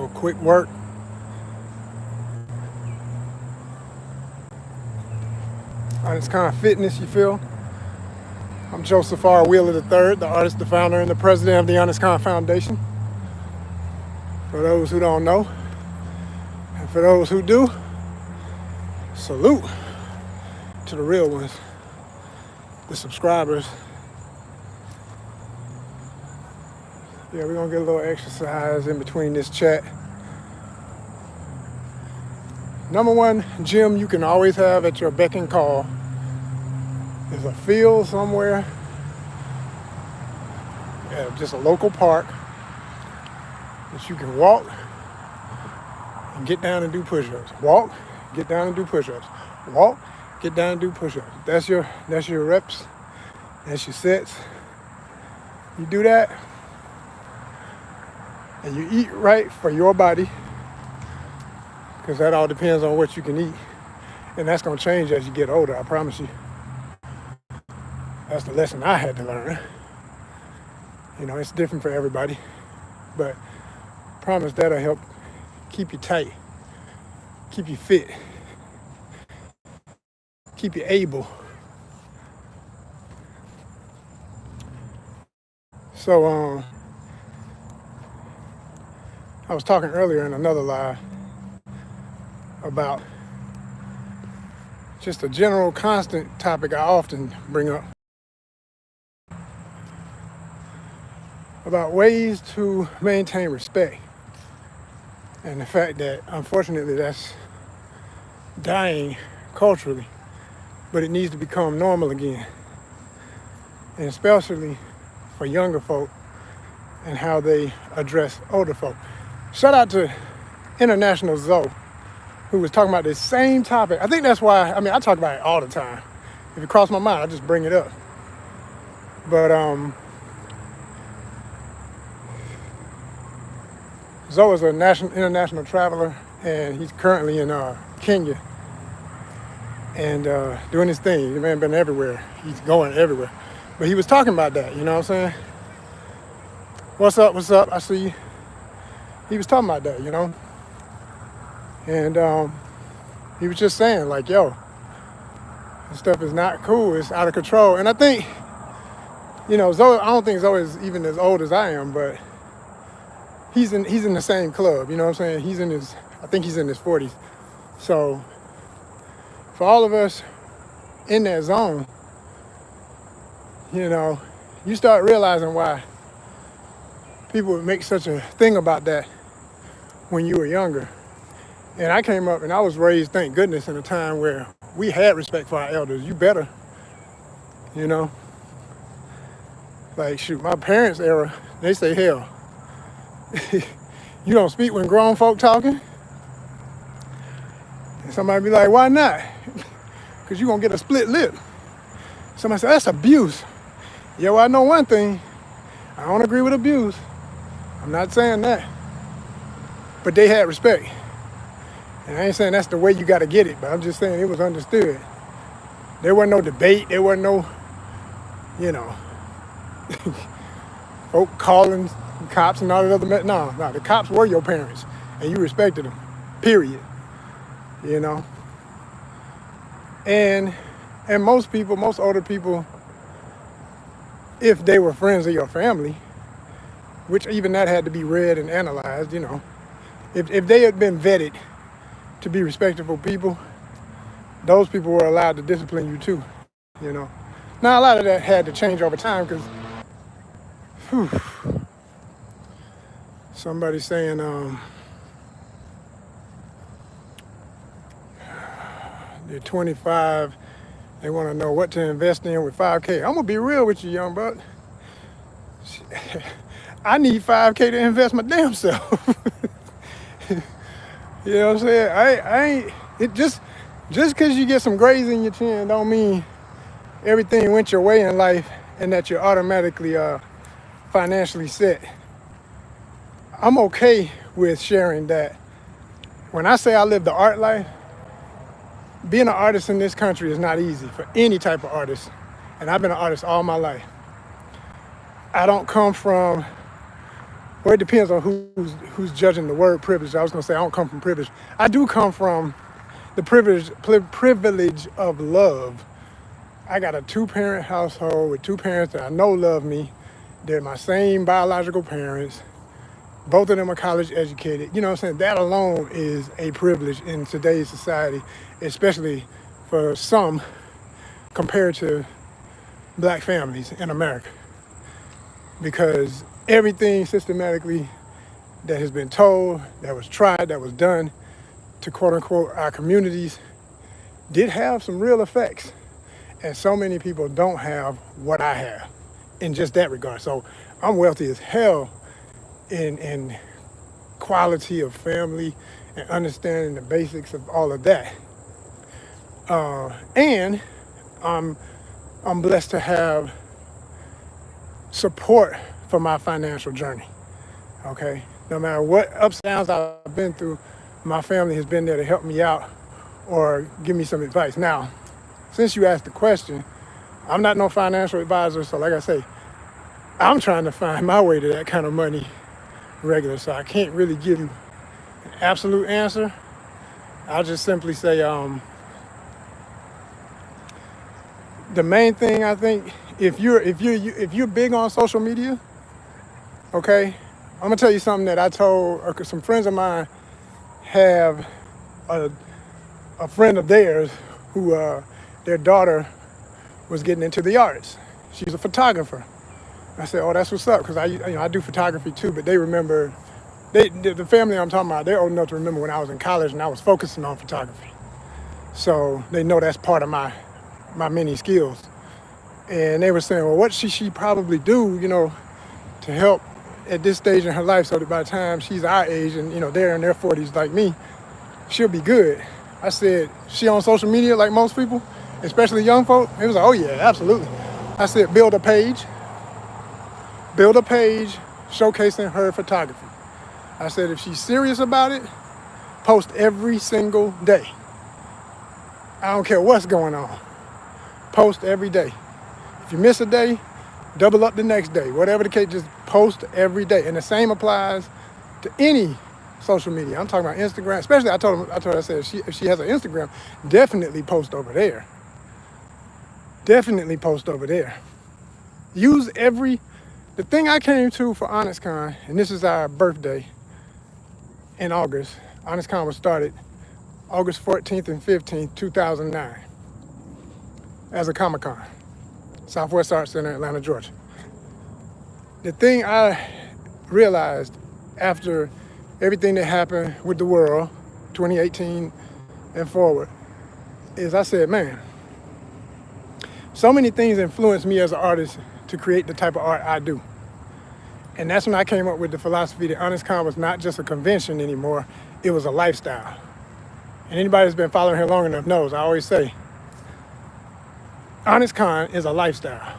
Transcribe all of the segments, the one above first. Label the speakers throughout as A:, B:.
A: little quick work. ONYXCON Fitness, you feel? I'm Joseph R. Wheeler III, the artist, the founder, and the president of the ONYXCON Foundation. For those who don't know, and for those who do, salute to the real ones, the subscribers. Yeah, we're gonna get a little exercise in between this chat. Number one gym you can always have at your beck and call is a field somewhere, just a local park that you can walk and get down and do push-ups. Walk, get down and do push-ups. Walk, get down and do push-ups. That's your reps. That's your sets. You do that, and you eat right for your body, because that all depends on what you can eat. And that's going to change as you get older, I promise you. That's the lesson I had to learn. You know, it's different for everybody, but I promise that'll help keep you tight, keep you fit, keep you able. So, I was talking earlier in another live about just a general constant topic I often bring up about ways to maintain respect, and the fact that unfortunately that's dying culturally, but it needs to become normal again, and especially for younger folk and how they address older folk. Shout out to International Zoe, who was talking about this same topic. I think that's why, I talk about it all the time. If it crosses my mind, I just bring it up. But Zoe is an international traveler, and he's currently in Kenya and doing his thing. The man been everywhere. He's going everywhere. But he was talking about that, you know what I'm saying? What's up, I see you. He was talking about that, you know? And he was just saying, like, yo, this stuff is not cool. It's out of control. And I think, you know, Zoe, I don't think Zoe is even as old as I am, but he's in the same club, you know what I'm saying? I think he's in his 40s. So for all of us in that zone, you know, you start realizing why people would make such a thing about that when you were younger. And I came up and I was raised, thank goodness, in a time where we had respect for our elders. You better, you know. Like, shoot, my parents' era, they say, hell, you don't speak when grown folk talking? And somebody be like, why not? Because you're going to get a split lip. Somebody say, that's abuse. Yeah, well, I know one thing. I don't agree with abuse. I'm not saying that. But they had respect. And I ain't saying that's the way you got to get it, but I'm just saying it was understood. There wasn't no debate. There wasn't no, you know, folk calling cops and all that other. No, the cops were your parents, and you respected them, period. You know? And most people, most older people, if they were friends of your family, which even that had to be read and analyzed, you know, if they had been vetted to be respectable people, those people were allowed to discipline you too, you know. Now, a lot of that had to change over time because, somebody's saying, they're 25, they want to know what to invest in with 5K. I'm going to be real with you, young buck. I need 5K to invest my damn self. You know what I'm saying? I ain't, it just because you get some grays in your chin don't mean everything went your way in life and that you're automatically financially set. I'm okay with sharing that. When I say I live the art life, being an artist in this country is not easy for any type of artist. And I've been an artist all my life. I don't come from Well, it depends on who's judging the word privilege. I was gonna say I don't come from privilege. I do come from the privilege of love. I got a 2-parent household with 2 parents that I know love me. They're my same biological parents. Both of them are college educated. You know what I'm saying? That alone is a privilege in today's society, especially for some compared to black families in America. Because everything systematically that has been told, that was tried, that was done to quote unquote our communities did have some real effects. And so many people don't have what I have in just that regard. So I'm wealthy as hell in quality of family and understanding the basics of all of that. And I'm blessed to have support for my financial journey. Okay, no matter what ups and downs I've been through, my family has been there to help me out or give me some advice. Now, since you asked the question, I'm not no financial advisor, so like I say, I'm trying to find my way to that kind of money regular, so I can't really give you an absolute answer. I'll just simply say the main thing I think, if you're big on social media, okay, I'm gonna tell you something that I told some friends of mine have a friend of theirs who their daughter was getting into the arts. She's a photographer. I said, oh, that's what's up, because I do photography too, but they remember, the family I'm talking about, they're old enough to remember when I was in college and I was focusing on photography. So they know that's part of my many skills. And they were saying, well, what should she probably do, to help at this stage in her life so that by the time she's our age and, they're in their 40s like me, she'll be good. I said, she on social media like most people, especially young folk? It was like, oh yeah, absolutely. I said, build a page showcasing her photography. I said, if she's serious about it, post every single day. I don't care what's going on. Post every day. If you miss a day, double up the next day. Whatever the case, just post every day. And the same applies to any social media. I'm talking about Instagram. Especially, I told her, I said, if she has an Instagram, definitely post over there. Definitely post over there. Use the thing I came to for ONYXCON, and this is our birthday in August. ONYXCON was started August 14th and 15th, 2009, as a Comic-Con, Southwest Arts Center, Atlanta, Georgia. The thing I realized after everything that happened with the world, 2018 and forward, is I said, man, so many things influenced me as an artist to create the type of art I do. And that's when I came up with the philosophy that ONYXCON was not just a convention anymore, it was a lifestyle. And anybody that's been following here long enough knows, I always say, ONYXCON is a lifestyle,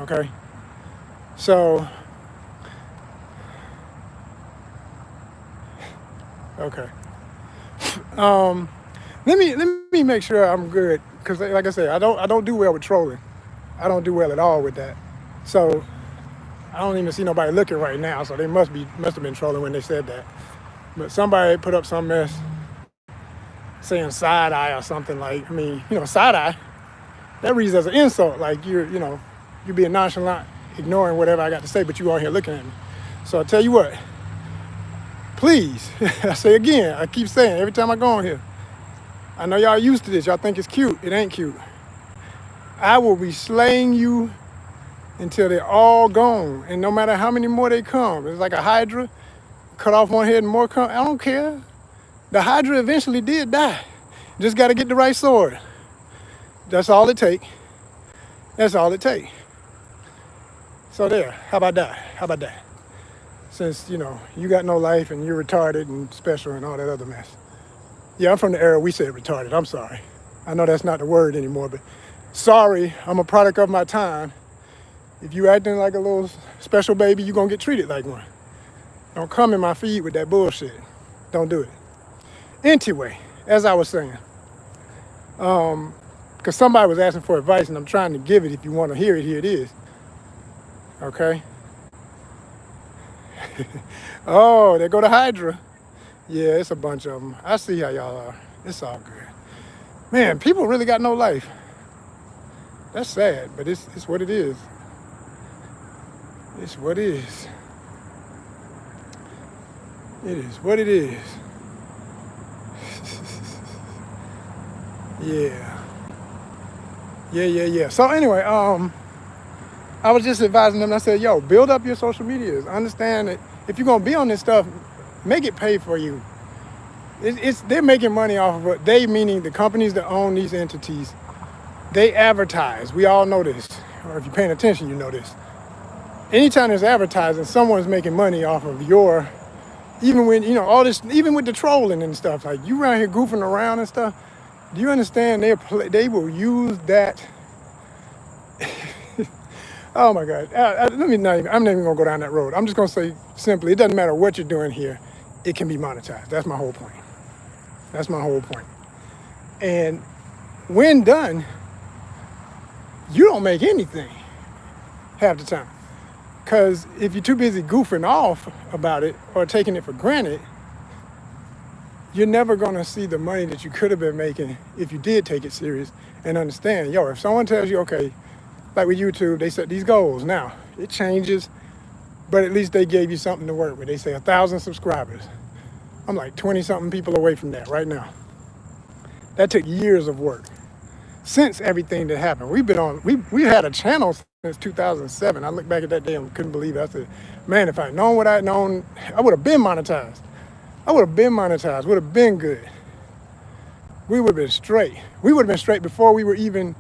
A: okay? So, okay. Let me make sure I'm good, because like I said, I don't do well with trolling. I don't do well at all with that. So I don't even see nobody looking right now, so they must have been trolling when they said that. But somebody put up some mess saying side eye or something, like, side eye, that reads as an insult, like you're being nonchalant, ignoring whatever I got to say, but you all here looking at me. So I tell you what, please, I say again, I keep saying every time I go on here, I know y'all used to this, y'all think it's cute, it ain't cute. I will be slaying you until they're all gone, and no matter how many more they come, it's like a hydra, cut off one head and more come, I don't care. The hydra eventually did die. Just got to get the right sword. That's all it take. That's all it take. So there, how about that? Since, you got no life and you're retarded and special and all that other mess. Yeah, I'm from the era we said retarded, I'm sorry. I know that's not the word anymore, but sorry, I'm a product of my time. If you acting like a little special baby, you're going to get treated like one. Don't come in my feed with that bullshit. Don't do it. Anyway, as I was saying, because somebody was asking for advice and I'm trying to give it. If you want to hear it, here it is. Okay? Oh, there go the Hydra. Yeah, it's a bunch of them. I see how y'all are. It's all good. Man, people really got no life. That's sad, but it's what it is. It's what it is. It is what it is. Yeah. Yeah. So anyway, I was just advising them. I said, yo, build up your social medias. Understand that if you're gonna be on this stuff, make it pay for you. They're making money off of it. They, meaning the companies that own these entities, they advertise. We all know this, or if you're paying attention, you know this. Anytime there's advertising, someone's making money off of your, even when, all this, even with the trolling and stuff, like you around here goofing around and stuff, do you understand they will use that? Oh my God. I'm not even gonna go down that road. I'm just gonna say simply, it doesn't matter what you're doing here, it can be monetized. That's my whole point. That's my whole point. And when done, you don't make anything half the time. Because if you're too busy goofing off about it or taking it for granted, you're never going to see the money that you could have been making if you did take it serious and understand. Yo, if someone tells you, okay, like with YouTube, they set these goals. Now, it changes, but at least they gave you something to work with. They say 1,000 subscribers. I'm like 20-something people away from that right now. That took years of work. Since everything that happened, we had a channel since 2007. I look back at that day and couldn't believe it. I said, man, if I'd known what I'd known, I would have been monetized. Would have been good. We would have been straight. We would have been straight before we were even,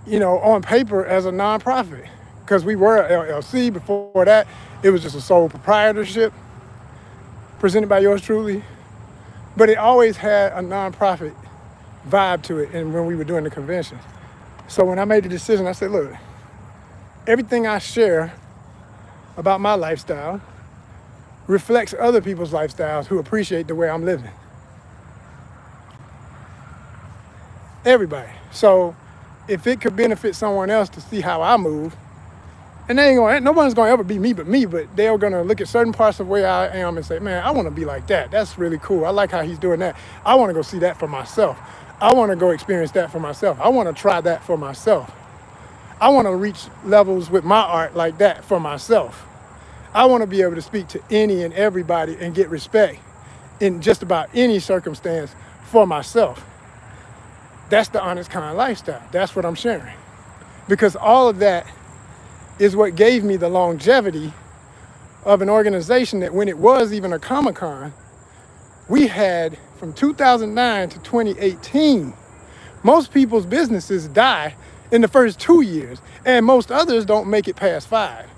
A: on paper as a nonprofit. Because we were a LLC. Before that, it was just a sole proprietorship presented by yours truly. But it always had a nonprofit vibe to it, and when we were doing the convention. So when I made the decision, I said, look, everything I share about my lifestyle reflects other people's lifestyles who appreciate the way I'm living. Everybody. So if it could benefit someone else to see how I move, and nobody's gonna ever be me but me, but they're gonna look at certain parts of the way I am and say, man, I wanna be like that. That's really cool. I like how he's doing that. I wanna go see that for myself. I wanna go experience that for myself. I wanna try that for myself. I wanna reach levels with my art like that for myself. I wanna be able to speak to any and everybody and get respect in just about any circumstance for myself. That's the ONYXCON lifestyle. That's what I'm sharing. Because all of that is what gave me the longevity of an organization that when it was even a Comic-Con, we had from 2009 to 2018, most people's businesses die in the first 2 years, and most others don't make it past 5.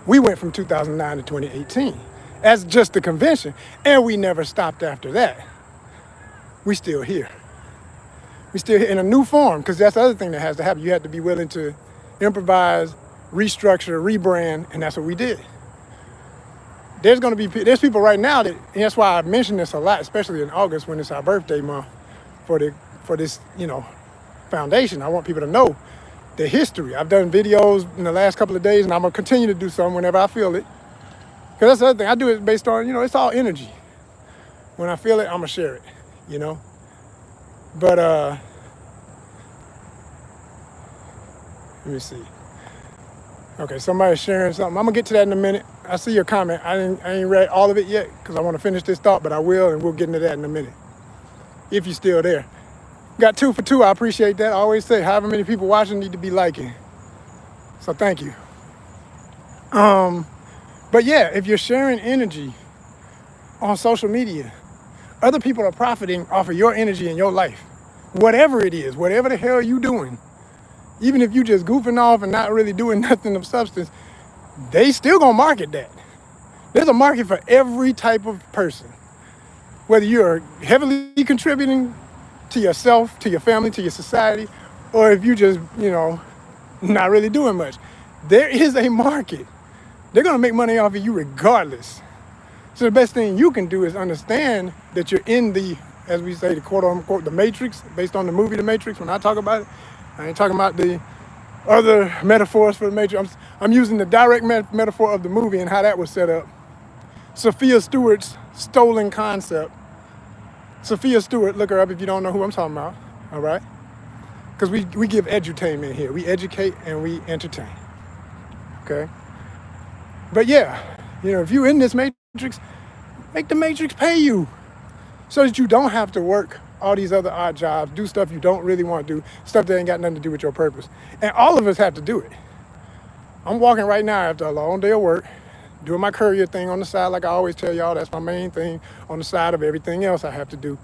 A: We went from 2009 to 2018 as just the convention, and we never stopped after that. We still here. We still here in a new form, because that's the other thing that has to happen. You have to be willing to improvise, restructure, rebrand, and that's what we did. There's people right now and that's why I mention this a lot, especially in August when it's our birthday month for this foundation. I want people to know the history. I've done videos in the last couple of days, and I'm gonna continue to do some whenever I feel it. Because that's the other thing. I do it based on, it's all energy. When I feel it, I'm gonna share it, But let me see. Okay, somebody's sharing something. I'm gonna get to that in a minute. I see your comment. I ain't read all of it yet because I want to finish this thought, but I will, and we'll get into that in a minute. If you're still there. Got 2 for 2. I appreciate that. I always say, however many people watching need to be liking. So thank you. But yeah, if you're sharing energy on social media, other people are profiting off of your energy in your life. Whatever it is, whatever the hell you doing. Even if you just goofing off and not really doing nothing of substance, they still gonna market that. There's a market for every type of person. Whether you're heavily contributing to yourself, to your family, to your society, or if you just, not really doing much. There is a market. They're gonna make money off of you regardless. So the best thing you can do is understand that you're in the, as we say, the quote unquote, the Matrix, based on the movie The Matrix. When I talk about it, I ain't talking about the other metaphors for the Matrix. I'm using the direct metaphor of the movie and how that was set up. Sophia Stewart's stolen concept. Sophia Stewart, look her up if you don't know who I'm talking about, all right? Because we give edutainment here. We educate and we entertain, okay? But yeah, if you're in this Matrix, make the Matrix pay you so that you don't have to work all these other odd jobs, do stuff you don't really want to do, stuff that ain't got nothing to do with your purpose. And all of us have to do it. I'm walking right now after a long day of work, doing my courier thing on the side, like I always tell y'all, that's my main thing on the side of everything else I have to do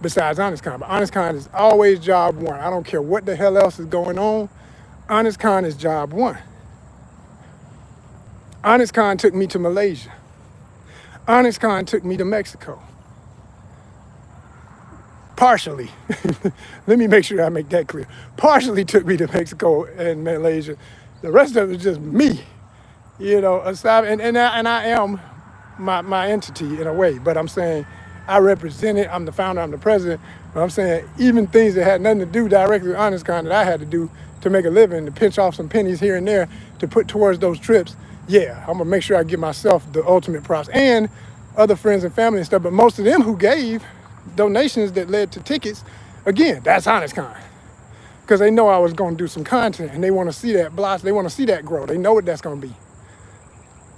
A: besides ONYXCON. But ONYXCON is always job one. I don't care what the hell else is going on. ONYXCON is job one. ONYXCON took me to Malaysia. ONYXCON took me to Mexico. Partially. Let me make sure I make that clear. Partially took me to Mexico and Malaysia. The rest of it was just me. Aside, and I am my entity in a way, but I'm saying I represent it. I'm the founder, I'm the president, but I'm saying even things that had nothing to do directly with ONYXCON that I had to do to make a living, to pinch off some pennies here and there to put towards those trips, yeah, I'm gonna make sure I give myself the ultimate props and other friends and family and stuff, but most of them who gave donations that led to tickets, again, that's ONYXCON. Because they know I was gonna do some content and they wanna see that blossom, they wanna see that grow. They know what that's gonna be.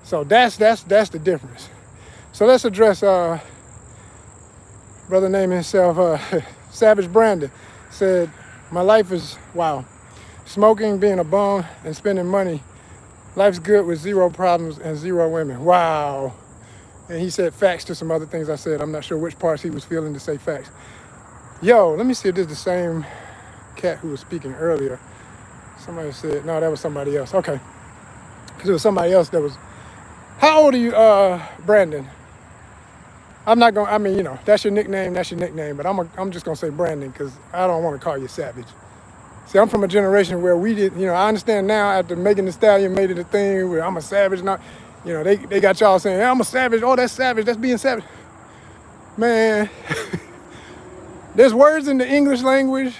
A: So that's the difference. So let's address brother naming himself Savage Brandon. Said, my life is, wow, smoking, being a bum, and spending money. Life's good with 0 problems and 0 women. Wow. And he said facts to some other things I said. I'm not sure which parts he was feeling to say facts. Yo, let me see if this is the same cat who was speaking earlier. Somebody said, no, that was somebody else. Okay. Because it was somebody else that was, how old are you, Brandon? I'm not going to, that's your nickname, but I'm just going to say Brandon because I don't want to call you Savage. See, I'm from a generation where we did, I understand now after Megan Thee Stallion made it a thing where I'm a savage, not, they got y'all saying, hey, I'm a savage, oh, that's savage, that's being savage. Man, there's words in the English language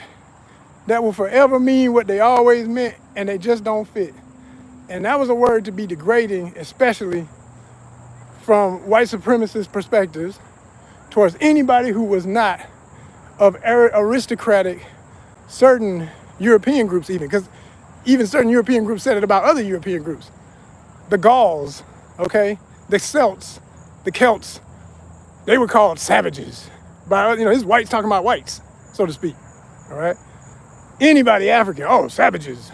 A: that will forever mean what they always meant, and they just don't fit. And that was a word to be degrading, especially from white supremacist perspectives towards anybody who was not of aristocratic, certain European groups even, because even certain European groups said it about other European groups. The Gauls, okay? The Celts, the Celts, they were called savages. By, this whites talking about whites, so to speak, all right? Anybody African, oh, savages.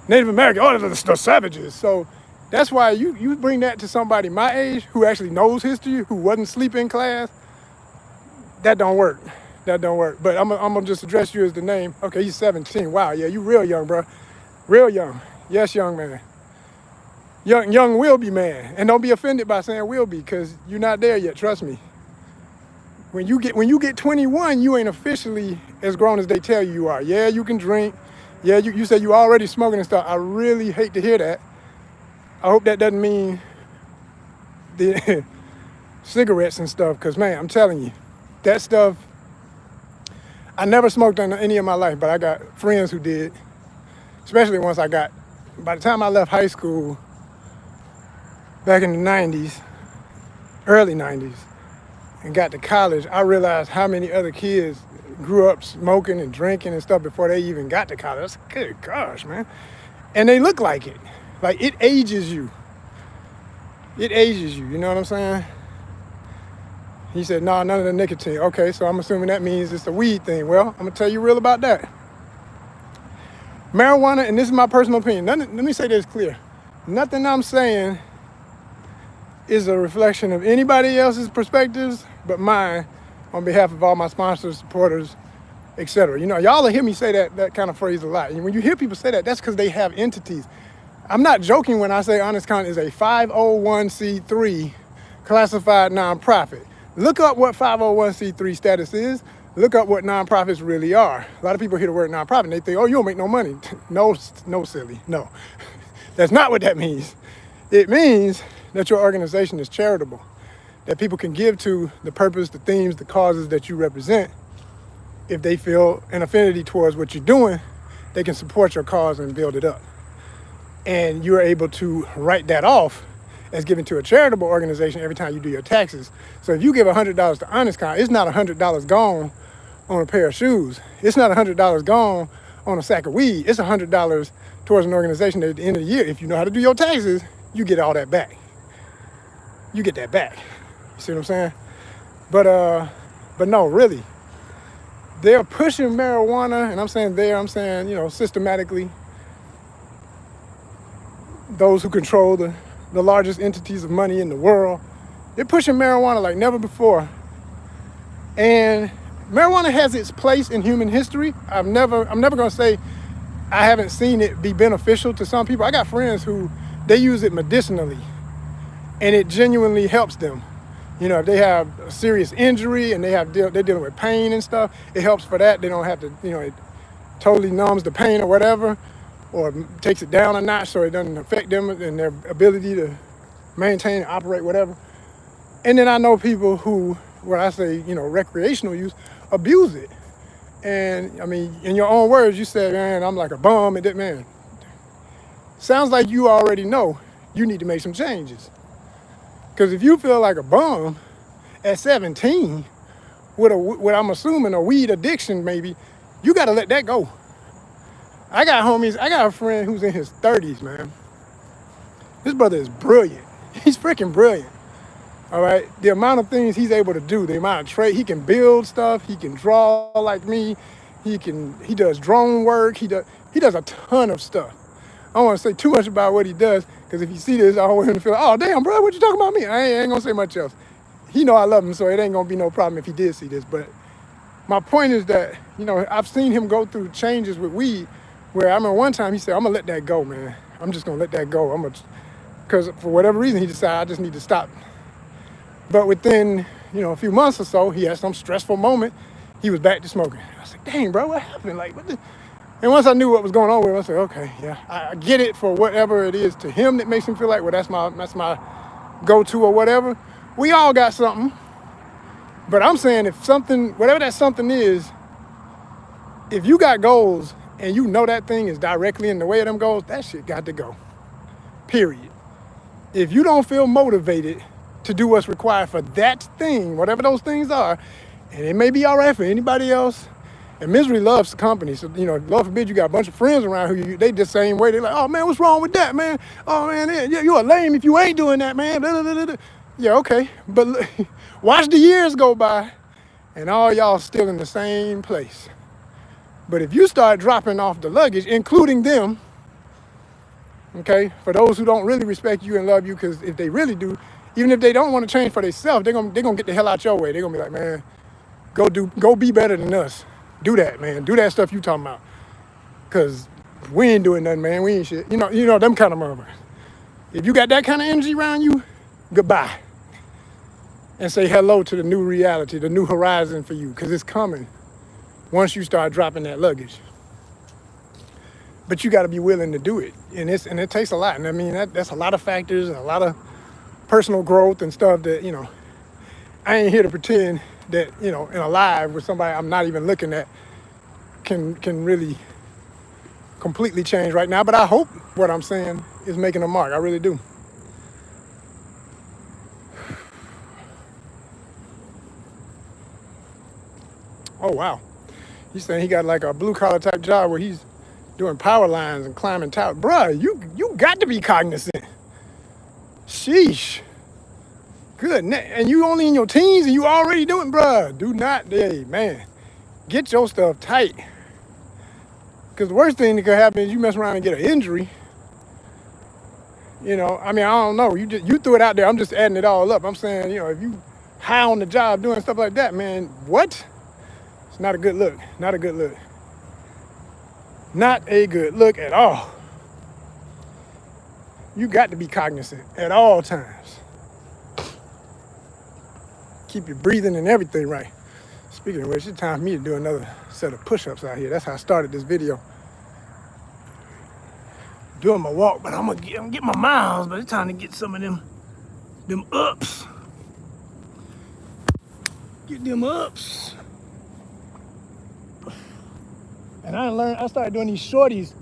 A: Native American, oh, the savages. So that's why you bring that to somebody my age who actually knows history, who wasn't sleeping in class, that don't work. That don't work. But I'm gonna just address you as the name. Okay, you're 17. Wow, yeah, you real young, bro. Real young. Yes, young man. Young will be man. And don't be offended by saying will be, because you're not there yet, trust me. When you get 21, you ain't officially as grown as they tell you are. Yeah, you can drink. Yeah, you say you already smoking and stuff. I really hate to hear that. I hope that doesn't mean the cigarettes and stuff, because, man, I'm telling you, that stuff, I never smoked in any of my life, but I got friends who did, especially once by the time I left high school back in the 90s, early 90s, and got to college, I realized how many other kids grew up smoking and drinking and stuff before they even got to college. I said, good gosh, man. And they look like it. Like, it ages you. It ages you, you know what I'm saying? He said, no, none of the nicotine. Okay, so I'm assuming that means it's a weed thing. Well, I'm going to tell you real about that. Marijuana, and this is my personal opinion. Let me say this clear. Nothing I'm saying is a reflection of anybody else's perspectives but mine on behalf of all my sponsors, supporters, etc. Y'all will hear me say that kind of phrase a lot. And when you hear people say that, that's because they have entities. I'm not joking when I say ONYXCON is a 501c3 classified nonprofit. Look up what 501c3 status is. Look up what nonprofits really are. A lot of people hear the word nonprofit and they think, oh, you don't make no money. No, silly, no. That's not what that means. It means that your organization is charitable, that people can give to the purpose, the themes, the causes that you represent if they feel an affinity towards what you're doing they can support your cause and build it up. And you're able to write that off as given to a charitable organization every time you do your taxes. So if you give $100 to ONYXCON, it's not $100 gone on a pair of shoes. It's not $100 gone on a sack of weed. It's $100 towards an organization that at the end of the year, if you know how to do your taxes, you get all that back. You get that back. You see what I'm saying? But no, really, they're pushing marijuana, and I'm saying, you know, systematically, those who control the largest entities of money in the world, they're pushing marijuana like never before. And marijuana has its place in human history. I'm never gonna say I haven't seen it be beneficial to some people. I got friends who, they use it medicinally, and it genuinely helps them. You know, if they have a serious injury and they're dealing with pain and stuff, it helps for that. They don't have to, you know, it totally numbs the pain or whatever, or takes it down a notch so it doesn't affect them and their ability to maintain and operate, whatever. And then I know people who, what I say, you know, recreational use, abuse it. And I mean, in your own words, you said, man, I'm like a bum. And that, man, sounds like you already know you need to make some changes. Because if you feel like a bum at 17 with what I'm assuming a weed addiction, maybe, you got to let that go. I got a friend who's in his 30s, man. This brother is brilliant. He's freaking brilliant. All right. The amount of things he's able to do, the amount of trade, he can build stuff, he can draw like me, he does drone work, he does a ton of stuff. I don't want to say too much about what he does, because if you see this, I don't want him to feel, oh damn, bro, what you talking about me? I ain't gonna say much else. He know I love him, so it ain't gonna be no problem if he did see this. But my point is that, you know, I've seen him go through changes with weed, where I remember one time he said, I'm gonna let that go, man. I'm just gonna let that go. Because for whatever reason he decided I just need to stop. But within, you know, a few months or so, he had some stressful moment. He was back to smoking. I was like, dang, bro, what happened? Like, what the? And once I knew what was going on with him, I said, okay, yeah, I get it for whatever it is to him that makes him feel like, well, that's my go-to or whatever. We all got something. But I'm saying if something, whatever that something is, if you got goals and you know that thing is directly in the way of them goals, that shit got to go. Period. If you don't feel motivated to do what's required for that thing, whatever those things are, and it may be all right for anybody else, and misery loves company. So, you know, Lord forbid you got a bunch of friends around who they the same way. They're like, oh man, what's wrong with that, man? Oh man, yeah, you're a lame if you ain't doing that, man. Blah, blah, blah, blah. Yeah, okay. But look, watch the years go by and all y'all still in the same place. But if you start dropping off the luggage, including them, okay, for those who don't really respect you and love you, because if they really do, even if they don't want to change for themselves, they're gonna get the hell out your way. They're gonna be like, man, go be better than us. Do that, man. Do that stuff you talking about. Cause we ain't doing nothing, man. We ain't shit. You know them kind of motherfuckers. If you got that kind of energy around you, goodbye. And say hello to the new reality, the new horizon for you, because it's coming once you start dropping that luggage. But you got to be willing to do it, and it takes a lot. And I mean that's a lot of factors and a lot of personal growth and stuff that, you know, I ain't here to pretend that, you know, in a live with somebody I'm not even looking at can really completely change right now. But I hope what I'm saying is making a mark. I really do. Oh, wow. He's saying he got like a blue collar type job where he's doing power lines and climbing towers. Bruh, you got to be cognizant. Sheesh. Good. And you only in your teens and you already doing, bruh. Do not, hey, man. Get your stuff tight. Because the worst thing that could happen is you mess around and get an injury. You know, I mean, I don't know. You threw it out there. I'm just adding it all up. I'm saying, you know, if you high on the job doing stuff like that, man, what? It's not a good look. Not a good look. Not a good look at all. You got to be cognizant at all times. Keep your breathing and everything right. Speaking of which, it's time for me to do another set of push-ups out here. That's how I started this video. Doing my walk, but I'm gonna get my miles, but it's time to get some of them ups. Get them ups. And I started doing these shorties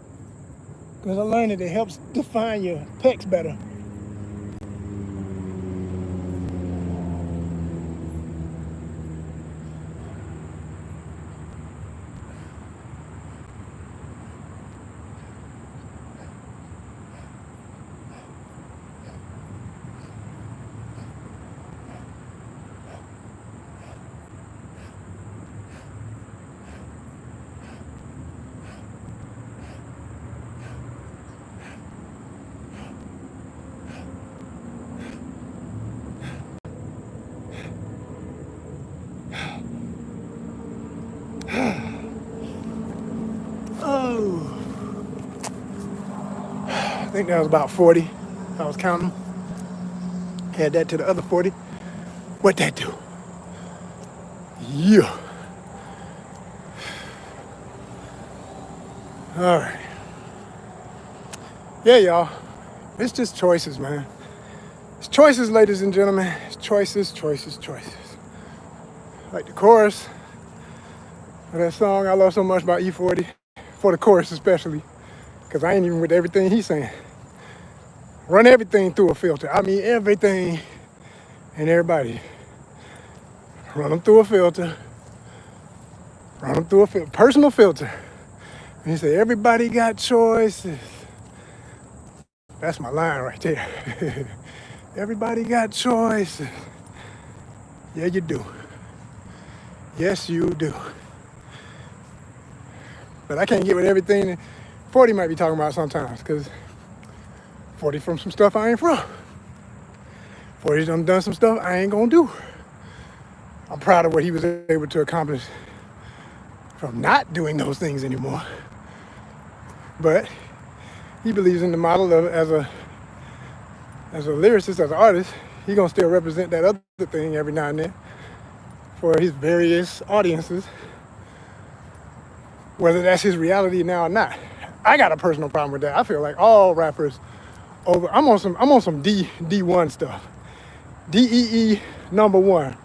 A: because I learned that it helps define your pecs better. Oh, I think that was about 40. I was counting. Add that to the other 40. What that do? Yeah. All right. Yeah, y'all. It's just choices, man. It's choices, ladies and gentlemen. It's choices, choices, choices. Like the chorus of that song I love so much by E40, for the chorus especially, because I ain't even with everything he's saying. Run everything through a filter. I mean everything and everybody. Run them through a filter. Run them through a personal filter. And he said, everybody got choices. That's my line right there. Everybody got choices. Yeah, you do. Yes, you do. But I can't get with everything that 40 might be talking about sometimes, because 40 from some stuff I ain't from. 40's done some stuff I ain't gonna do. I'm proud of what he was able to accomplish from not doing those things anymore. But he believes in the model of as a lyricist, as an artist, he gonna still represent that other thing every now and then for his various audiences, whether that's his reality now or not. I got a personal problem with that. I feel like all rappers I'm on some D1 stuff. DEE #1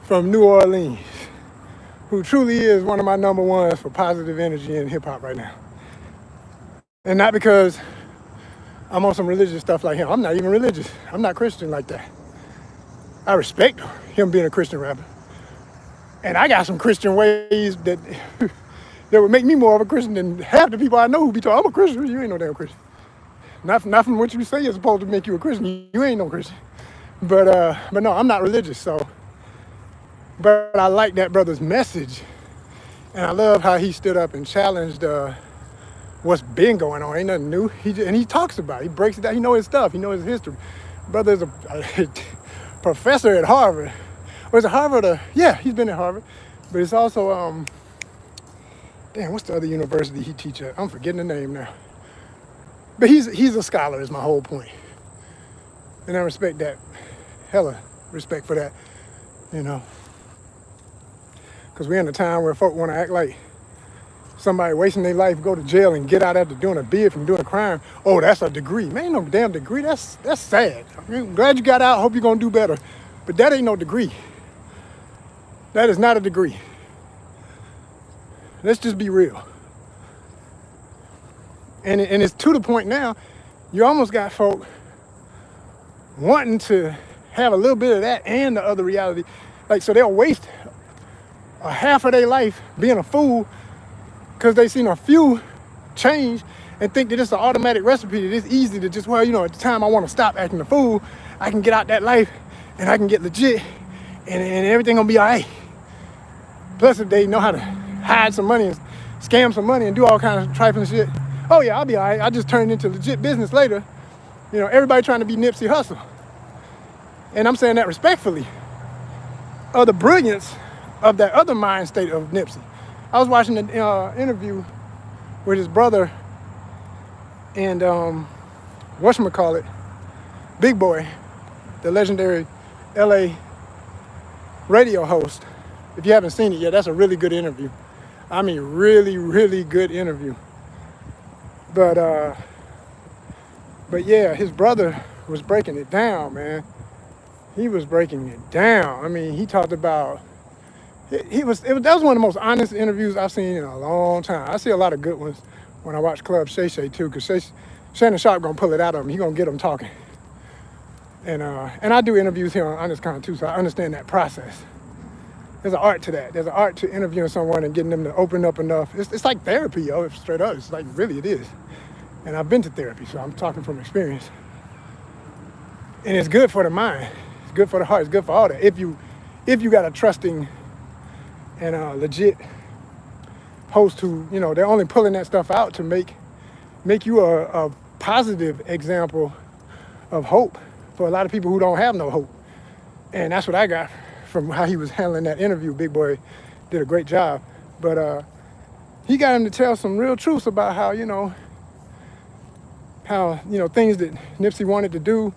A: from New Orleans, who truly is one of my #1s for positive energy in hip hop right now. And not because I'm on some religious stuff like him. I'm not even religious. I'm not Christian like that. I respect him being a Christian rapper. And I got some Christian ways that that would make me more of a Christian than half the people I know who be talking, I'm a Christian. You ain't no damn Christian. Not from what you say is supposed to make you a Christian. You ain't no Christian. But no, I'm not religious, so. But I like that brother's message. And I love how he stood up and challenged what's been going on. Ain't nothing new. He talks about it. He breaks it down. He knows his stuff. He knows his history. Brother is a professor at Harvard. Or is it Harvard? Yeah, he's been at Harvard. But it's also, damn, what's the other university he teaches at? I'm forgetting the name now. But he's a scholar is my whole point. And I respect that. Hella respect for that, you know. Because we're in a time where folk want to act like somebody wasting their life, go to jail and get out after doing a bid from doing a crime. Oh, that's a degree. Man, ain't no damn degree. That's sad. I'm glad you got out. Hope you're going to do better. But that ain't no degree. That is not a degree. Let's just be real. And it's to the point now, you almost got folk wanting to have a little bit of that and the other reality. Like, so they'll waste a half of their life being a fool because they seen a few change and think that it's an automatic recipe, that it's easy to just, well, you know, at the time I want to stop acting a fool, I can get out that life and I can get legit and everything gonna be all right. Plus, if they know how to hide some money and scam some money and do all kinds of trifling shit, oh yeah, I'll be all right. I just turned into legit business later. You know, everybody trying to be Nipsey Hussle. And I'm saying that respectfully. Of the brilliance of that other mind state of Nipsey. I was watching an interview with his brother and whatchamacallit, Big Boy, the legendary LA radio host. If you haven't seen it yet, that's a really good interview. I mean, really, really good interview. But yeah, his brother was breaking it down, man. He was breaking it down. I mean, he talked about That was one of the most honest interviews I've seen in a long time. I see a lot of good ones when I watch Club Shay Shay too, because Shannon Sharp gonna pull it out of him. He gonna get them talking. And I do interviews here on ONYXCON too, so I understand that process. There's an art to that. There's an art to interviewing someone and getting them to open up enough. It's like therapy, yo. Straight up, it's like really it is. And I've been to therapy, so I'm talking from experience. And it's good for the mind. It's good for the heart. It's good for all that. If you got a trusting and legit host who, they're only pulling that stuff out to make you a positive example of hope for a lot of people who don't have no hope. And that's what I got from how he was handling that interview. Big Boy did a great job. But he got him to tell some real truths about how things that Nipsey wanted to do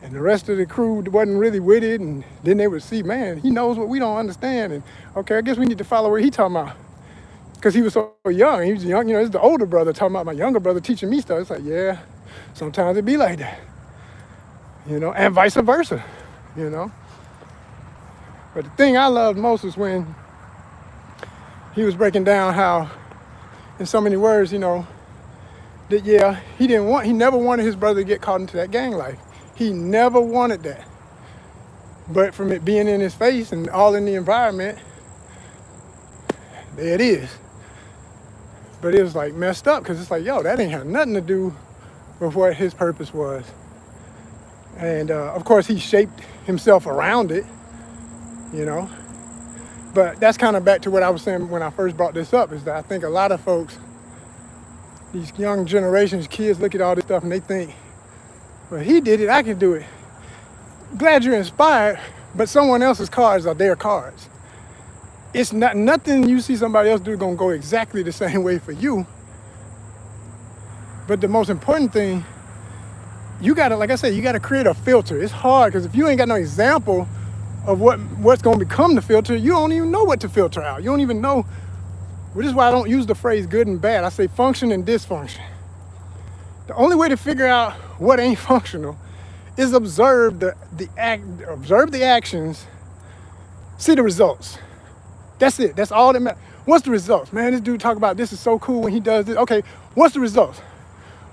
A: and the rest of the crew wasn't really with it. And then they would see, man, he knows what we don't understand. And okay, I guess we need to follow what he talking about. Because he was so young. He was young, it's the older brother talking about my younger brother teaching me stuff. It's like, yeah, sometimes it be like that. And vice versa, But the thing I loved most was when he was breaking down how, in so many words, that he never wanted his brother to get caught into that gang life. He never wanted that. But from it being in his face and all in the environment, there it is. But it was like messed up because it's like, that ain't had nothing to do with what his purpose was. And of course he shaped himself around it, But that's kind of back to what I was saying when I first brought this up, is that I think a lot of folks, these young generations, kids look at all this stuff and they think, well, he did it, I can do it. Glad you're inspired, but someone else's cards are their cards. It's nothing you see somebody else do gonna go exactly the same way for you. But the most important thing, you gotta create a filter. It's hard because if you ain't got no example of what's gonna become the filter, you don't even know what to filter out. You don't even know. Well, this is why I don't use the phrase good and bad. I say function and dysfunction. The only way to figure out what ain't functional is observe the actions, see the results. That's it. That's all that matters. What's the results? Man, this dude talk about this is so cool when he does this. Okay, what's the results?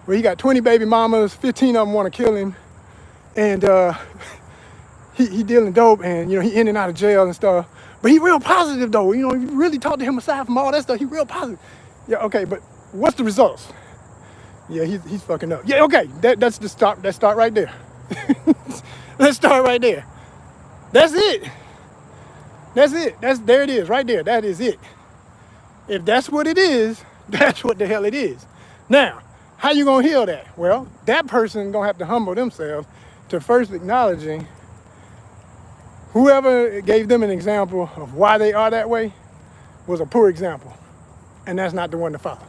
A: Well, he got 20 baby mamas, 15 of them want to kill him, and he dealing dope, and he in and out of jail and stuff. But he real positive though. If you really talk to him aside from all that stuff, he real positive. Yeah, okay, but what's the results? Yeah, he's fucking up. Yeah, okay, that's the start. Let's start right there. Let's start right there. That's it. There it is, right there. That is it. If that's what it is, that's what the hell it is. Now, how you gonna heal that? Well, that person gonna have to humble themselves to first acknowledging whoever gave them an example of why they are that way was a poor example, and that's not the one to follow.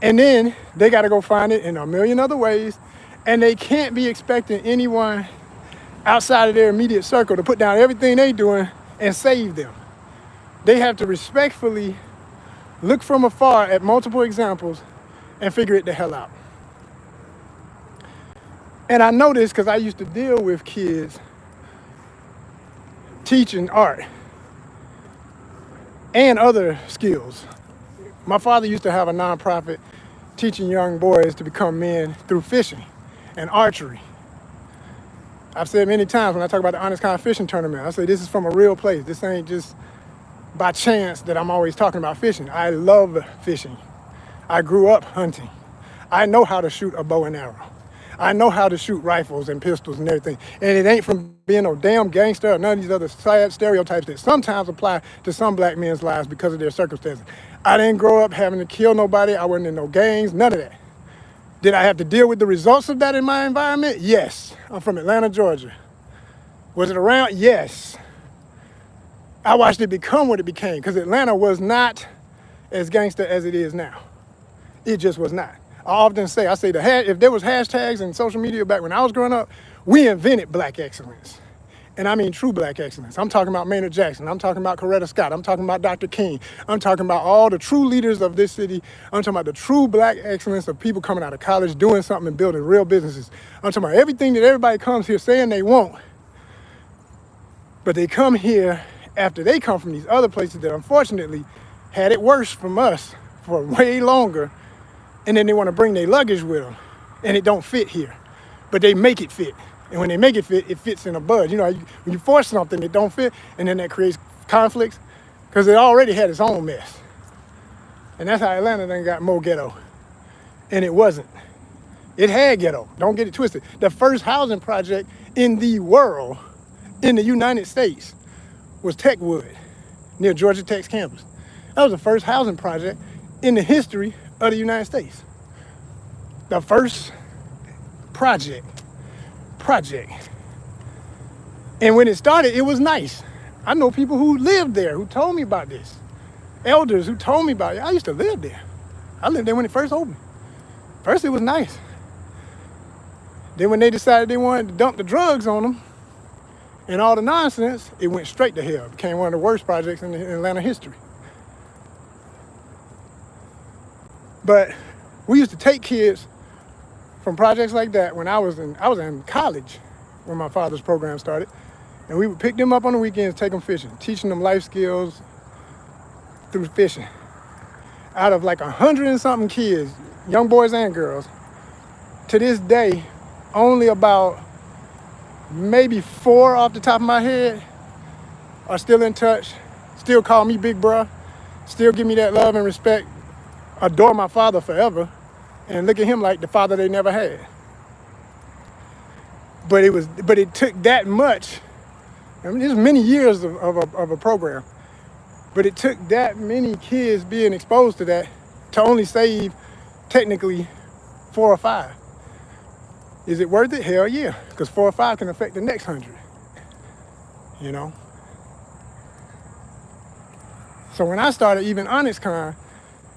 A: And then they got to go find it in a million other ways, and they can't be expecting anyone outside of their immediate circle to put down everything they doing and save them. They have to respectfully look from afar at multiple examples and figure it the hell out. And I know this because I used to deal with kids teaching art and other skills. My father used to have a nonprofit teaching young boys to become men through fishing and archery. I've said many times when I talk about the ONYXCON fishing tournament, I say this is from a real place. This ain't just by chance that I'm always talking about fishing. I love fishing. I grew up hunting. I know how to shoot a bow and arrow. I know how to shoot rifles and pistols and everything. And it ain't from being no damn gangster or none of these other sad stereotypes that sometimes apply to some black men's lives because of their circumstances. I didn't grow up having to kill nobody. I wasn't in no gangs, none of that. Did I have to deal with the results of that in my environment? Yes. I'm from Atlanta, Georgia. Was it around? Yes. I watched it become what it became because Atlanta was not as gangster as it is now. It just was not. I often say, if there was hashtags and social media back when I was growing up, we invented black excellence. And I mean true black excellence. I'm talking about Maynard Jackson. I'm talking about Coretta Scott. I'm talking about Dr. King. I'm talking about all the true leaders of this city. I'm talking about the true black excellence of people coming out of college, doing something and building real businesses. I'm talking about everything that everybody comes here saying they want. But they come here after they come from these other places that unfortunately had it worse from us for way longer, and then they want to bring their luggage with them, and it don't fit here, but they make it fit. And when they make it fit, it fits in a bud. You know, when you force something that don't fit, and then that creates conflicts, because it already had its own mess. And that's how Atlanta then got more ghetto. And it wasn't. It had ghetto. Don't get it twisted. The first housing project in the world, in the United States, was Techwood, near Georgia Tech's campus. That was the first housing project in the history of the United States. The first project. And when it started, it was nice. I know people who lived there who told me about this. Elders who told me about it. I used to live there. I lived there when it first opened. First, it was nice. Then when they decided they wanted to dump the drugs on them and all the nonsense, it went straight to hell. It became one of the worst projects in Atlanta history. But we used to take kids from projects like that when I was in college when my father's program started. And we would pick them up on the weekends, take them fishing, teaching them life skills through fishing. Out of like 100 and something kids, young boys and girls, to this day, only about maybe 4 off the top of my head are still in touch, still call me big bruh, still give me that love and respect, adore my father forever, and look at him like the father they never had. But it took that much. I mean, there's many years of a program, but it took that many kids being exposed to that to only save technically 4 or 5. Is it worth it? Hell yeah, because 4 or 5 can affect the next 100, you know? So when I started even ONYXCON,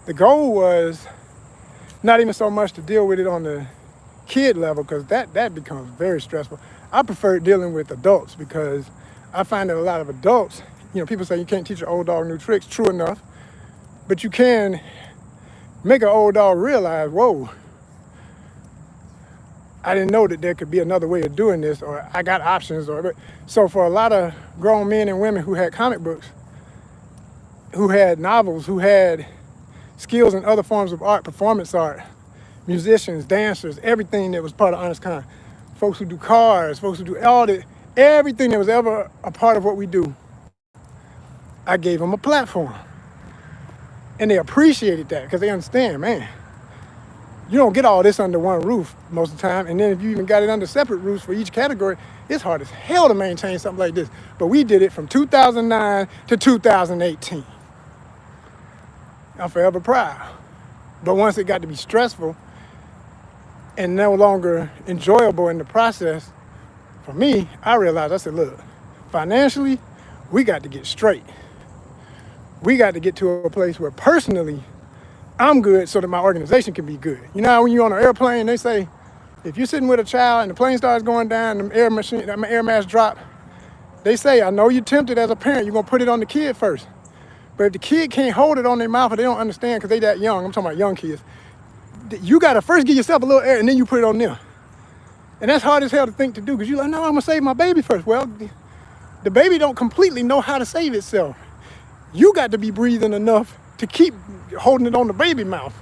A: the goal was not even so much to deal with it on the kid level, because that becomes very stressful. I prefer dealing with adults because I find that a lot of adults, you know, people say you can't teach an old dog new tricks, true enough, but you can make an old dog realize, whoa, I didn't know that there could be another way of doing this, or I got options. So for a lot of grown men and women who had comic books, who had novels, who had skills in other forms of art, performance art, musicians, dancers, everything that was part of ONYXCON, folks who do cars, folks who do everything that was ever a part of what we do, I gave them a platform. And they appreciated that because they understand, man, you don't get all this under one roof most of the time. And then if you even got it under separate roofs for each category, it's hard as hell to maintain something like this. But we did it from 2009 to 2018. I'm forever proud. But once it got to be stressful and no longer enjoyable in the process, for me, I realized, I said, look, financially, we got to get straight. We got to get to a place where personally, I'm good so that my organization can be good. You know how when you're on an airplane, they say, if you're sitting with a child and the plane starts going down and the air mass drop, they say, I know you're tempted as a parent, you're gonna put it on the kid first. But if the kid can't hold it on their mouth or they don't understand because they that young, I'm talking about young kids, you gotta first give yourself a little air and then you put it on them. And that's hard as hell to think to do because you're like, no, I'm gonna save my baby first. Well, the baby don't completely know how to save itself. You got to be breathing enough to keep holding it on the baby mouth.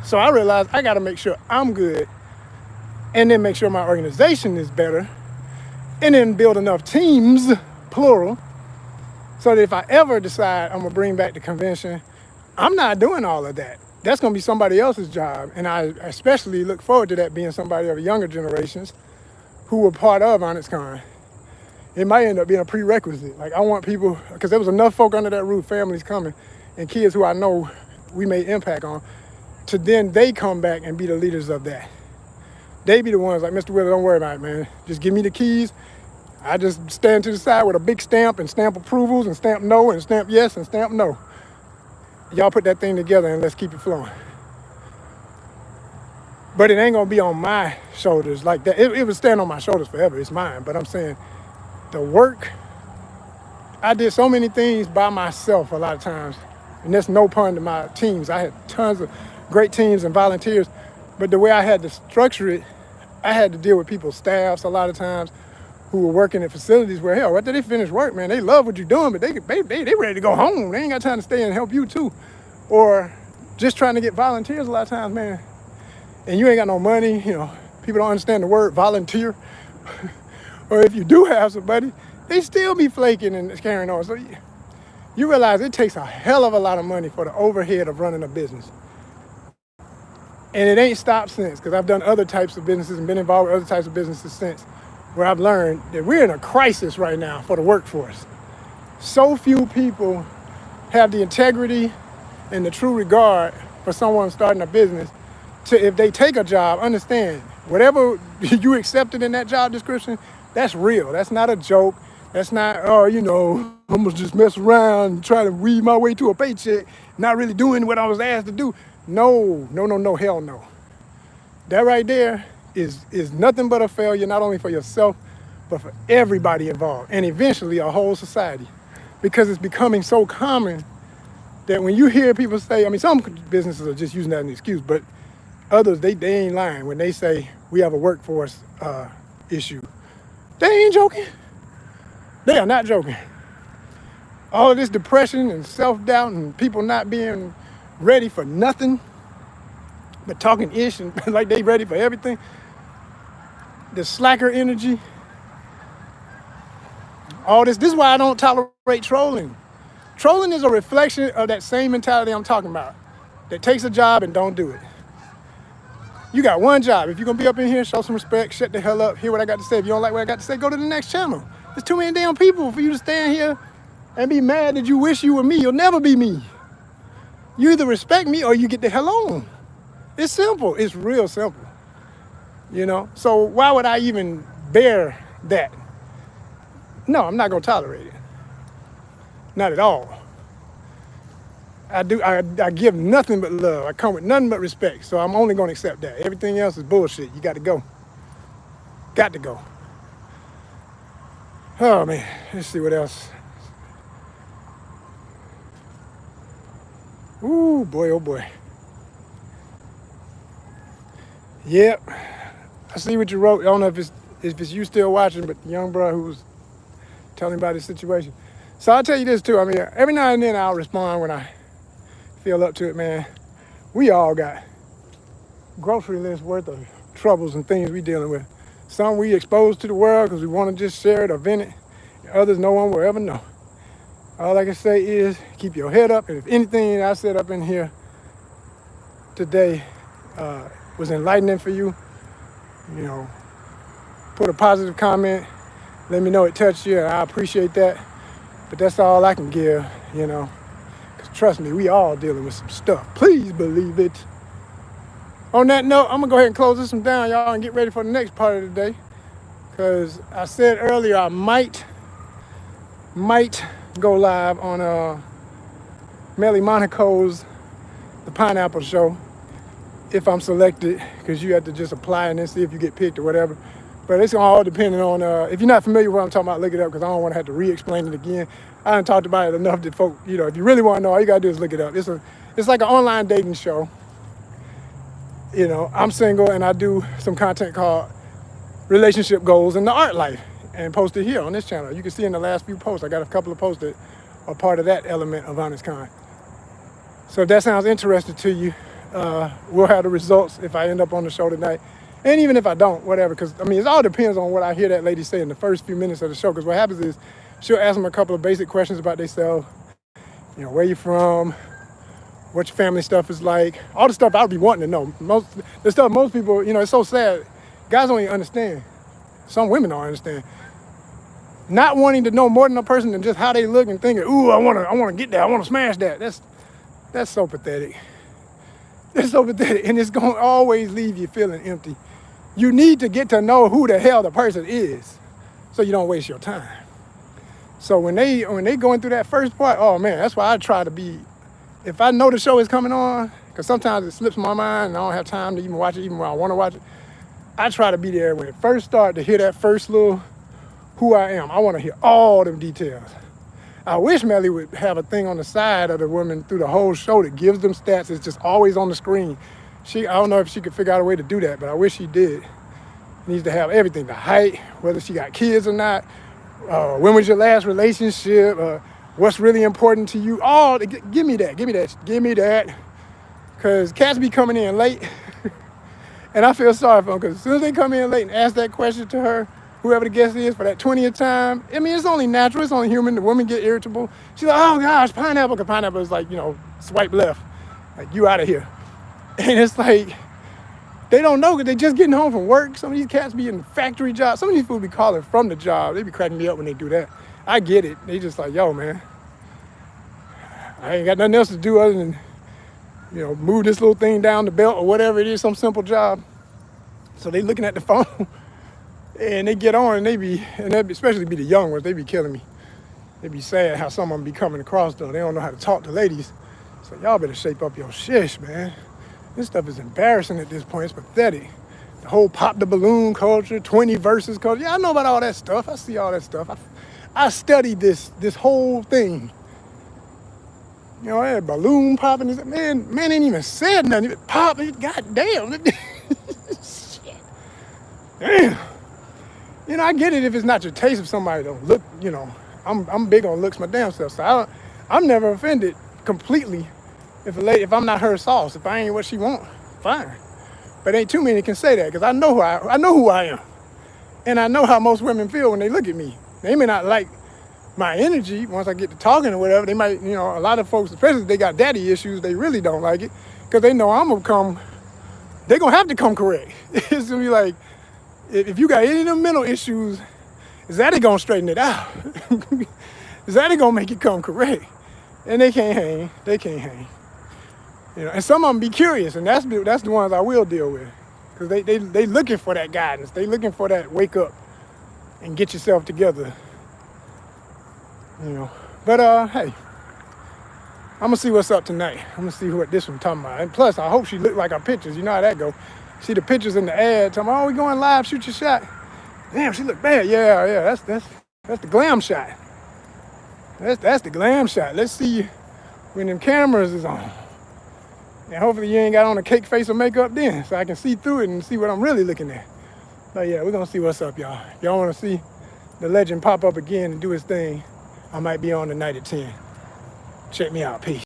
A: So I realized I got to make sure I'm good and then make sure my organization is better and then build enough teams, plural, so that if I ever decide I'm going to bring back the convention, I'm not doing all of that. That's going to be somebody else's job. And I especially look forward to that being somebody of younger generations who were part of ONYXCON. It might end up being a prerequisite. Like I want people, because there was enough folk under that roof, families coming, and kids who I know we made impact on, to then they come back and be the leaders of that. They be the ones like, Mr. Wheeler, don't worry about it, man. Just give me the keys. I just stand to the side with a big stamp and stamp approvals and stamp no and stamp yes and stamp no. Y'all put that thing together and let's keep it flowing. But it ain't gonna be on my shoulders like that. It would stand on my shoulders forever, it's mine. But I'm saying the work, I did so many things by myself a lot of times. And that's no pun to my teams. I had tons of great teams and volunteers. But the way I had to structure it, I had to deal with people's staffs a lot of times who are working at facilities where, hell, after they finish work, man, they love what you're doing, but they ready to go home. They ain't got time to stay and help you too. Or just trying to get volunteers a lot of times, man, and you ain't got no money, people don't understand the word volunteer. Or if you do have somebody, they still be flaking and carrying on. So you realize it takes a hell of a lot of money for the overhead of running a business. And it ain't stopped since, because I've done other types of businesses and been involved with other types of businesses since, where I've learned that we're in a crisis right now for the workforce. So few people have the integrity and the true regard for someone starting a business to, if they take a job, understand whatever you accepted in that job description, that's real. That's not a joke. That's not, I'm gonna just mess around and try to weave my way to a paycheck, not really doing what I was asked to do. No, hell no. That right there is nothing but a failure, not only for yourself, but for everybody involved, and eventually a whole society. Because it's becoming so common that when you hear people say, some businesses are just using that as an excuse, but others, they ain't lying when they say we have a workforce issue. They ain't joking. They are not joking. All of this depression and self-doubt and people not being ready for nothing, but talking ish and like they ready for everything. The slacker energy. All this is why I don't tolerate trolling. Trolling is a reflection of that same mentality I'm talking about, that takes a job and don't do it. You got one job. If you're going to be up in here, show some respect, shut the hell up, hear what I got to say. If you don't like what I got to say, go to the next channel. There's too many damn people for you to stand here and be mad that you wish you were me. You'll never be me. You either respect me or you get the hell on. It's simple. It's real simple. So why would I even bear that? No, I'm not going to tolerate it. Not at all. I give nothing but love. I come with nothing but respect. So I'm only going to accept that. Everything else is bullshit. You got to go. Got to go. Oh, man. Let's see what else. Ooh, boy, oh, boy. Yep. I see what you wrote. I don't know if it's you still watching, but the young bro who was telling about his situation. So I'll tell you this, too. Every now and then I'll respond when I feel up to it, man. We all got grocery list worth of troubles and things we dealing with. Some we exposed to the world because we want to just share it or vent it. Others no one will ever know. All I can say is keep your head up. And if anything I said up in here today was enlightening for you, put a positive comment. Let me know it touched you. I appreciate that. But that's all I can give, Because trust me, we all dealing with some stuff. Please believe it. On that note, I'm going to go ahead and close this one down, y'all, and get ready for the next part of the day. Because I said earlier I might go live on Melly Monaco's The Pineapple Show if I'm selected, because you have to just apply and then see if you get picked or whatever. But it's all depending on, if you're not familiar with what I'm talking about, look it up, because I don't want to have to re-explain it again. I done talked about it enough that folk, if you really want to know, all you got to do is look it up. It's like an online dating show. I'm single and I do some content called Relationship Goals in the Art Life and post it here on this channel. You can see in the last few posts, I got a couple of posts that are part of that element of ONYXCON. So if that sounds interesting to you, we'll have the results if I end up on the show tonight. And even if I don't, whatever, because, it all depends on what I hear that lady say in the first few minutes of the show, because what happens is she'll ask them a couple of basic questions about themselves, where you from, what your family stuff is like, all the stuff I would be wanting to know. The stuff most people, it's so sad. Guys don't even understand. Some women don't understand. Not wanting to know more than a person than just how they look and thinking, ooh, I want to get that, I want to smash that. That's so pathetic. It's so pathetic, and it's going to always leave you feeling empty. You need to get to know who the hell the person is so you don't waste your time. So when they going through that first part, oh man, that's why I try to be, if I know the show is coming on, because sometimes it slips my mind and I don't have time to even watch it, even when I want to watch it, I try to be there when it first starts to hear that first little who I am. I want to hear all them details. I wish Melly would have a thing on the side of the woman through the whole show that gives them stats. It's just always on the screen. I don't know if she could figure out a way to do that, but I wish she did. Needs to have everything, the height, whether she got kids or not, when was your last relationship, what's really important to you, all, give me that, because cats be coming in late, and I feel sorry for them, because as soon as they come in late and ask that question to her, whoever the guest is, for that 20th time, I mean, it's only natural, it's only human, the women get irritable, she's like, oh gosh, pineapple, because pineapple is like, swipe left, like, you out of here, and it's like, they don't know because they just getting home from work. Some of these cats be in factory jobs. Some of these fools be calling from the job. They be cracking me up when they do that. I get it. They just like, yo, man, I ain't got nothing else to do other than, move this little thing down the belt or whatever it is, some simple job. So they looking at the phone and they get on and they especially be the young ones, they be killing me. They be sad how some of them be coming across though. They don't know how to talk to ladies. So y'all better shape up your shish, man. This stuff is embarrassing at this point. It's pathetic. The whole pop the balloon culture, 20 verses culture. Yeah, I know about all that stuff. I see all that stuff. I studied this whole thing. I had balloon popping. Man ain't even said nothing. It popped. God damn. Shit. Damn. I get it if it's not your taste if somebody don't look, I'm big on looks my damn self. So I'm never offended completely. If I'm not her sauce, if I ain't what she want, fine. But ain't too many can say that because I know who I am, and I know how most women feel when they look at me. They may not like my energy once I get to talking or whatever. They might, a lot of folks, especially if they got daddy issues, they really don't like it because they know I'm gonna come. They're gonna have to come correct. It's gonna be like, if you got any of them mental issues, is that it gonna straighten it out? Is that it gonna make it come correct? And they can't hang. They can't hang. And some of them be curious, and that's the ones I will deal with, because they looking for that guidance. They looking for that wake up and get yourself together. But hey, I'm gonna see what's up tonight. I'm gonna see what this one talking about. And plus, I hope she look like our pictures. You know how that go. See the pictures in the ad. Talking about, oh, we going live, shoot your shot. Damn, she look bad. Yeah. That's the glam shot. That's the glam shot. Let's see when them cameras is on. And hopefully you ain't got on a cake face or makeup then, so I can see through it and see what I'm really looking at. But yeah, we're gonna see what's up, y'all. Y'all wanna see the legend pop up again and do his thing? I might be on tonight at 10. Check me out, peace.